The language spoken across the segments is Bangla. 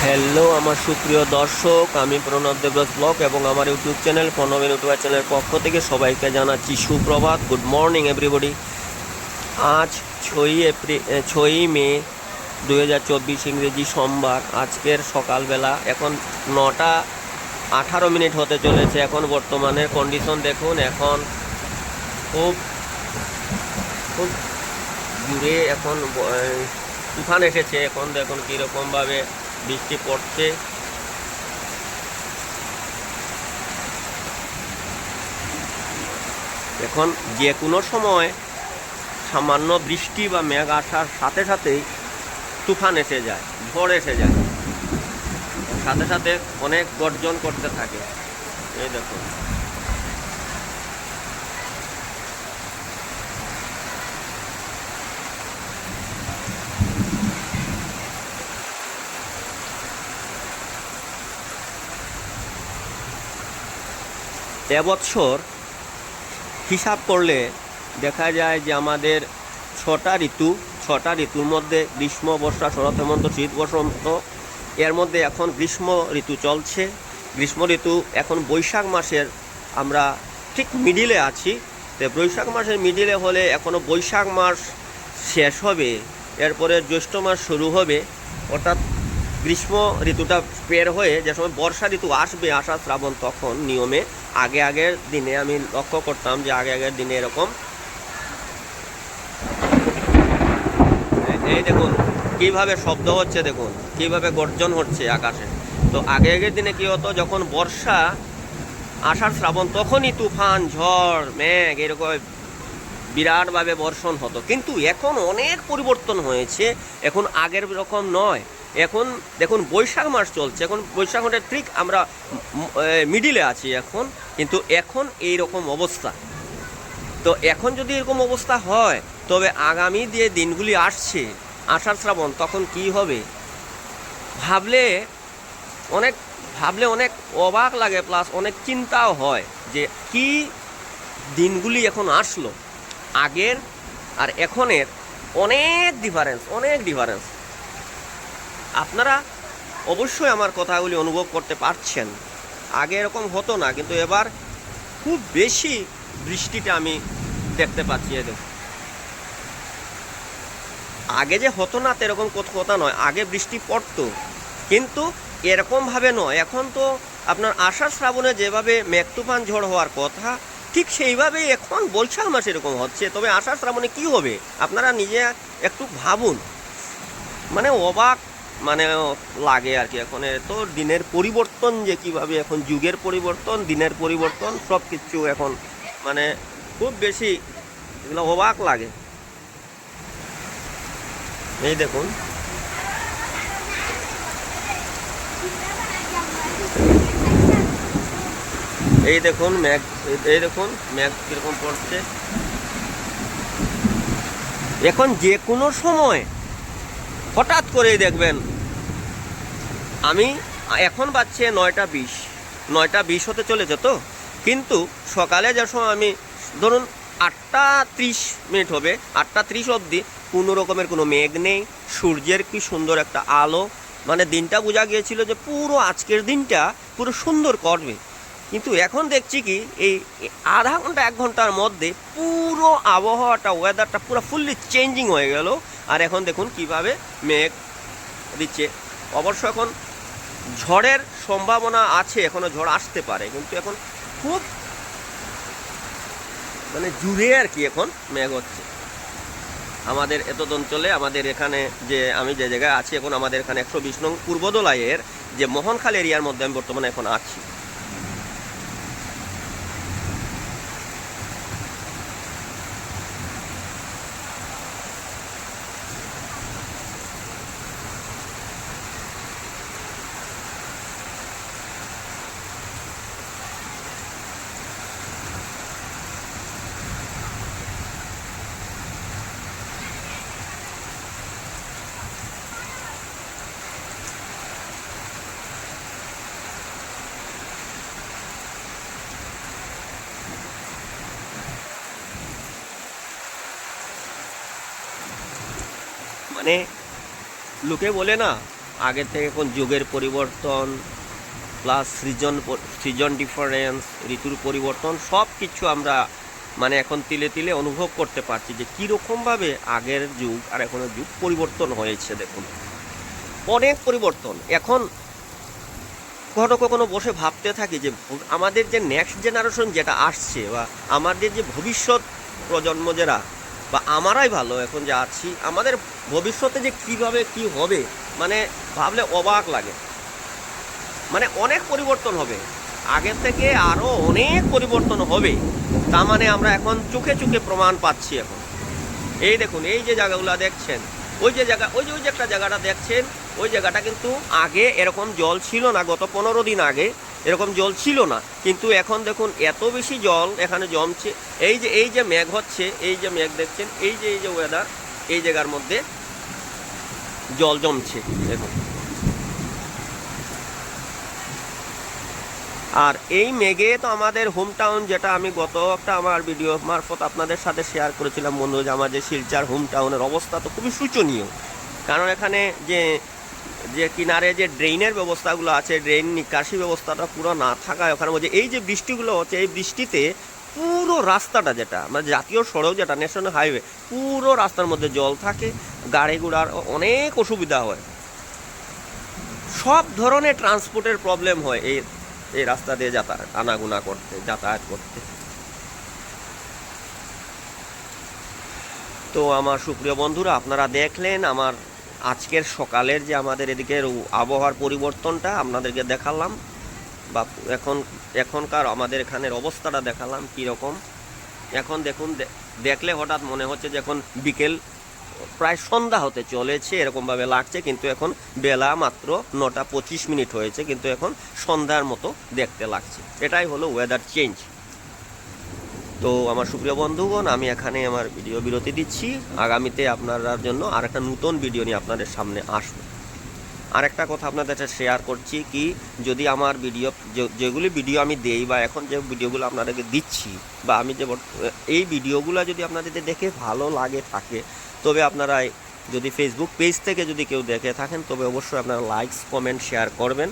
হ্যালো আমার সুপ্রিয় দর্শক, আমি প্রণব দেবরাজ ব্লগ এবং আমার ইউটিউব চ্যানেল প্রণব ইউটিউব চ্যানেলের পক্ষ থেকে সবাইকে জানাচ্ছি সুপ্রভাত। Good morning everybody. আজ 6ই মে 2024 ইংরেজি সোমবার। আজকের সকালবেলা এখন 9টা 18 হতে চলেছে। এখন বর্তমানে কন্ডিশন দেখুন, এখন খুব খুব জুড়ে এখন তুফান এসেছে। এখন দেখুন কীরকমভাবে বৃষ্টি পড়ছে। এখন যে কোনো সময় সামান্য বৃষ্টি বা মেঘ আসার সাথে সাথেই তুফান এসে যায়, ঝড় এসে যায়, সাথে সাথে অনেক গর্জন করতে থাকে। এই দেখুন, এবছর হিসাব করলে দেখা যায় যে আমাদের ছটা ঋতুর মধ্যে গ্রীষ্ম, বর্ষা, শরৎ, হেমন্ত, শীত, বসন্ত, এর মধ্যে এখন গ্রীষ্ম ঋতু চলছে। গ্রীষ্ম ঋতু এখন বৈশাখ মাসের আমরা ঠিক মিডিলে আছি। তো বৈশাখ মাসের মিডিলে হলে এখনও বৈশাখ মাস শেষ হবে, এরপরে জ্যৈষ্ঠ মাস শুরু হবে। অর্থাৎ গ্রীষ্ম ঋতুটা বের হয়ে যে সময় বর্ষা ঋতু আসবে, আষাঢ় শ্রাবণ, তখন নিয়মে আগের দিনে আমি লক্ষ্য করতাম যে আগের দিনে এরকম, এই দেখুন কীভাবে শব্দ হচ্ছে, দেখুন কীভাবে গর্জন হচ্ছে আকাশে। তো আগের দিনে কী হতো, যখন বর্ষা, আষাঢ় শ্রাবণ, তখনই তুফান, ঝড়, মেঘ এরকম বিরাটভাবে বর্ষণ হতো। কিন্তু এখন অনেক পরিবর্তন হয়েছে, এখন আগের রকম নয়। এখন দেখুন বৈশাখ মাস চলছে, এখন বৈশাখ মাসের ঠিক আমরা মিডিলে আছি এখন, কিন্তু এখন এই রকম অবস্থা। তো এখন যদি এরকম অবস্থা হয়, তবে আগামী যে দিনগুলি আসছে, আষাঢ় শ্রাবণ, তখন কি হবে ভাবলে অনেক অবাক লাগে, প্লাস অনেক চিন্তাও হয় যে কি দিনগুলি এখন আসলো। আগের আর এখনের অনেক ডিফারেন্স। আপনারা অবশ্যই আমার কথাগুলি অনুভব করতে পারছেন। আগে এরকম হতো না, কিন্তু এবার খুব বেশি বৃষ্টিটা আমি দেখতে পাচ্ছি। এদের আগে যে হতো না এরকম কথা নয়, আগে বৃষ্টি পড়তো, কিন্তু এরকমভাবে নয়। এখন তো আপনার আষাঢ় শ্রাবণে যেভাবে মেঘ তুফান ঝড় হওয়ার কথা, ঠিক সেইভাবেই এখন বৈশাখ মাসে এরকম হচ্ছে। তবে আষাঢ় শ্রাবণে কী হবে আপনারা নিজে একটু ভাবুন, মানে অবাক লাগে আর কি। এখন তো দিনের পরিবর্তন, যে কীভাবে এখন যুগের পরিবর্তন, দিনের পরিবর্তন, সব কিছু এখন খুব বেশি এগুলো অবাক লাগে। এই দেখুন, মেঘ, এই দেখুন মেঘ কীরকম পড়ছে। এখন যে কোনো সময় হঠাৎ করেই দেখবেন, আমি এখন বাজছে 9টা 20 হতে চলেছে। তো কিন্তু সকালে যে সময় আমি ধরুন 8টা 30 হবে, 8টা 30 অবধি কোনো রকমের কোনো মেঘ নেই, সূর্যের কি সুন্দর একটা আলো, দিনটা বোঝা গিয়েছিল যে পুরো আজকের দিনটা পুরো সুন্দর করবে। কিন্তু এখন দেখছি কি, এই আধা ঘন্টা 1 ঘন্টার মধ্যে পুরো আবহাওয়াটা, ওয়েদারটা পুরো ফুললি চেঞ্জিং হয়ে গেল। আর এখন দেখুন কিভাবে মেঘ দিচ্ছে। অবশ্য এখন ঝড়ের সম্ভাবনা আছে, এখনও ঝড় আসতে পারে, কিন্তু এখন খুব জুড়ে আর কি এখন মেঘ হচ্ছে আমাদের এত অঞ্চলে। আমাদের এখানে যে আমি যে জায়গায় আছি এখন, আমাদের এখানে 120 নং পূর্বদোলাইয়ের যে মোহনখাল এরিয়ার মধ্যে আমি বর্তমানে এখন আছি। লোকে বলে না, আগের থেকে এখন যুগের পরিবর্তন প্লাস সিজন ডিফারেন্স, ঋতুর পরিবর্তন, সব কিছু আমরা মানে এখন তিলে তিলে অনুভব করতে পারছি যে কীরকমভাবে আগের যুগ আর এখনের যুগ পরিবর্তন হয়েছে। দেখুন অনেক পরিবর্তন। এখন কখনো কখনো বসে ভাবতে থাকি যে আমাদের যে নেক্সট জেনারেশন যেটা আসছে বা আমাদের যে ভবিষ্যৎ প্রজন্ম যারা বা আমরাই ভালো এখন যে আছি, আমাদের ভবিষ্যতে যে কীভাবে কি হবে মানে ভাবলে অবাক লাগে। মানে অনেক পরিবর্তন হবে, আগের থেকে আরও অনেক পরিবর্তন হবে। তা মানে আমরা এখন চোখে চোখে প্রমাণ পাচ্ছি। এখন এই দেখুন এই যে জায়গাগুলো দেখছেন, ওই যে একটা জায়গাটা দেখছেন, ওই জায়গাটা কিন্তু আগে এরকম জল ছিল না। গত 15 দিন আগে এরকম জল ছিল না, কিন্তু এখন দেখুন এত বেশি জল এখানে জমছে। এই যে মেঘ হচ্ছে, এই যে মেঘ দেখছেন, এই যে ওয়েদার, এই জায়গার মধ্যে জল জমছে দেখুন। আর এই মেঘে তো আমাদের হোম টাউন, যেটা আমি গত একটা আমার ভিডিও মারফত আপনাদের সাথে শেয়ার করেছিলাম বন্ধু, যে আমার যে শিলচর হোম টাউনের অবস্থা তো খুবই শোচনীয়। কারণ এখানে যে কিনারে যে ড্রেনের ব্যবস্থাগুলো আছে, ড্রেন নিকাশি ব্যবস্থাটা পুরো না থাকায় ওখানে মধ্যে এই যে বৃষ্টিগুলো হচ্ছে, এই বৃষ্টিতে পুরো রাস্তাটা, যেটা মানে জাতীয় সড়ক, যেটা ন্যাশনাল হাইওয়ে, পুরো রাস্তার মধ্যে জল থাকে, গাড়ি ঘোড়ার অনেক অসুবিধা হয়, সব ধরনের ট্রান্সপোর্টের প্রবলেম হয় এই রাস্তা দিয়ে যাতায়াত করতে। তো আমার সুপ্রিয় বন্ধুরা, আপনারা দেখলেন আমার আজকের সকালের যে আমাদের এদিকের আবহাওয়ার পরিবর্তনটা আপনাদেরকে দেখালাম, বা এখনকার আমাদের এখানের অবস্থাটা দেখালাম কীরকম। এখন দেখুন, দেখলে হঠাৎ মনে হচ্ছে যে এখন বিকেল প্রায় সন্ধ্যা হতে চলেছে এরকমভাবে লাগছে, কিন্তু এখন বেলা মাত্র 9:25 হয়েছে, কিন্তু এখন সন্ধ্যার মতো দেখতে লাগছে। এটাই হলো ওয়েদার চেঞ্জ। তো আমার সুপ্রিয় বন্ধুগণ, আমি এখানে আমার ভিডিও বিরতি দিচ্ছি। আগামীতে আপনার জন্য আর একটা নতুন ভিডিও নিয়ে আপনাদের সামনে আসবো। আরেকটা কথা আপনাদের সাথে শেয়ার করছি কি, যদি আমার যেগুলি ভিডিও আমি দেই বা এখন যে ভিডিওগুলো আপনাদেরকে দিচ্ছি, বা আমি যে এই ভিডিওগুলো যদি আপনাদের দেখে ভালো লাগে থাকে, তবে আপনারা যদি ফেসবুক পেজ থেকে যদি কেউ দেখে থাকেন, তবে অবশ্যই আপনারা লাইকস, কমেন্ট, শেয়ার করবেন।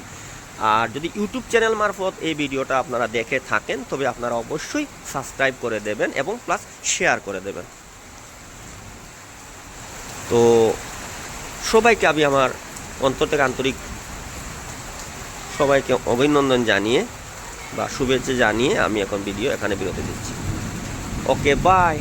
আর যদি ইউটিউব চ্যানেল মারফত এই ভিডিওটা আপনারা দেখে থাকেন, তবে আপনারা অবশ্যই সাবস্ক্রাইব করে দেবেন এবং প্লাস শেয়ার করে দেবেন। তো সবাইকে আমি আমার অন্তর থেকে আন্তরিক সবাইকে অভিনন্দন জানিয়ে বা শুভেচ্ছা জানিয়ে আমি এখন ভিডিও এখানে বিরতি দিচ্ছি। ওকে, বাই।